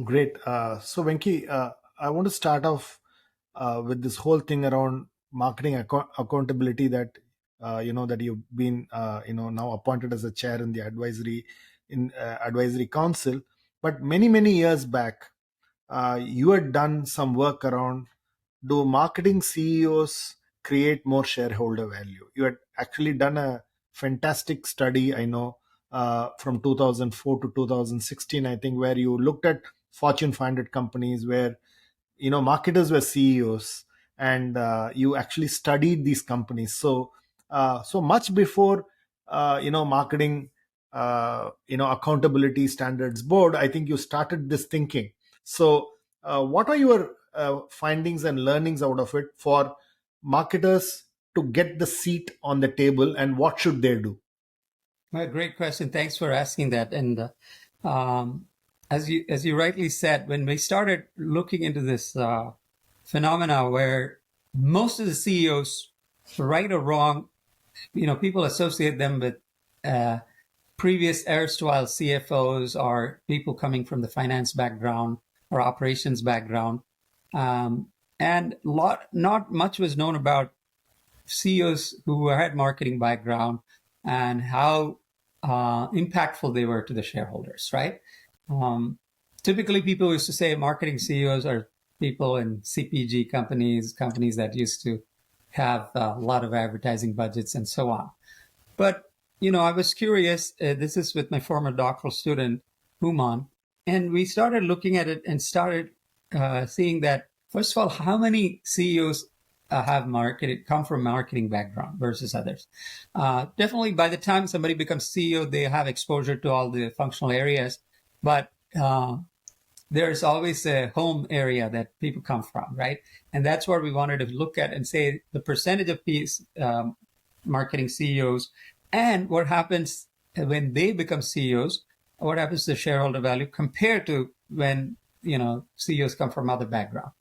Great. So, Venki, I want to start off with this whole thing around marketing accountability that that you've been now appointed as a chair in the advisory council. But many years back, you had done some work around, do marketing CEOs create more shareholder value? You had actually done a fantastic study, I know, from 2004 to 2016, I think, where you looked at Fortune 500 companies where marketers were CEOs, and you actually studied these companies. So much before marketing accountability standards board, I think you started this thinking. So what are your findings and learnings out of it for marketers to get the seat on the table, and what should they do? Well, great question. Thanks for asking that. And um, as you rightly said, when we started looking into this phenomena where most of the CEOs, right or wrong, people associate them with uh, previous erstwhile CFOs or people coming from the finance background or operations background, and not much was known about CEOs who had marketing background and how impactful they were to the shareholders, right? Um, Typically, people used to say marketing CEOs are people in CPG companies that used to have a lot of advertising budgets and so on. But, I was curious. This is with my former doctoral student, Human, and we started looking at it and started seeing that, first of all, how many CEOs come from marketing background versus others. Definitely, by the time somebody becomes CEO, they have exposure to all the functional areas, but there's always a home area that people come from, right? And that's what we wanted to look at and say the percentage of marketing CEOs and what happens when they become CEOs, what happens to shareholder value compared to when, CEOs come from other background.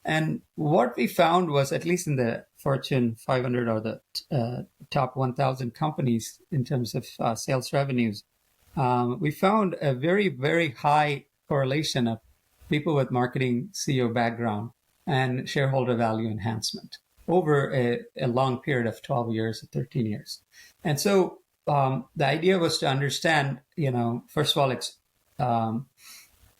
And what we found was, at least in the Fortune 500 or the top 1,000 companies in terms of sales revenues, we found a very, very high correlation of people with marketing CEO background and shareholder value enhancement over a long period of 12 years or 13 years. And so the idea was to understand, first of all, it's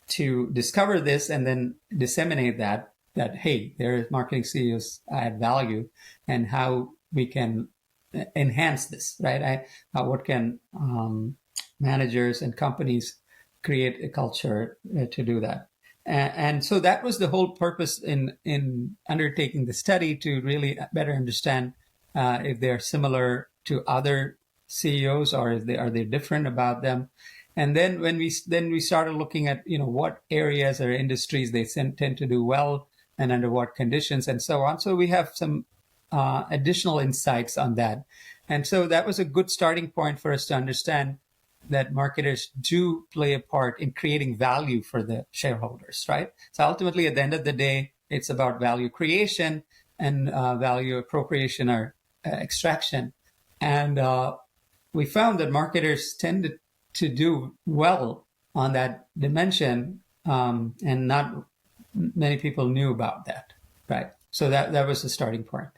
to discover this and then disseminate that hey, there is marketing CEOs add value, and how we can enhance this, right? What can managers and companies create a culture to do that? And so that was the whole purpose in undertaking the study, to really better understand if they're similar to other CEOs or if are they different about them. And then when we started looking at what areas or industries they tend to do well and under what conditions and so on. So we have some additional insights on that. And so that was a good starting point for us to understand that marketers do play a part in creating value for the shareholders, right? So ultimately, at the end of the day, it's about value creation and value appropriation or extraction. And we found that marketers tend to do well on that dimension, and not many people knew about that, right? So that was the starting point.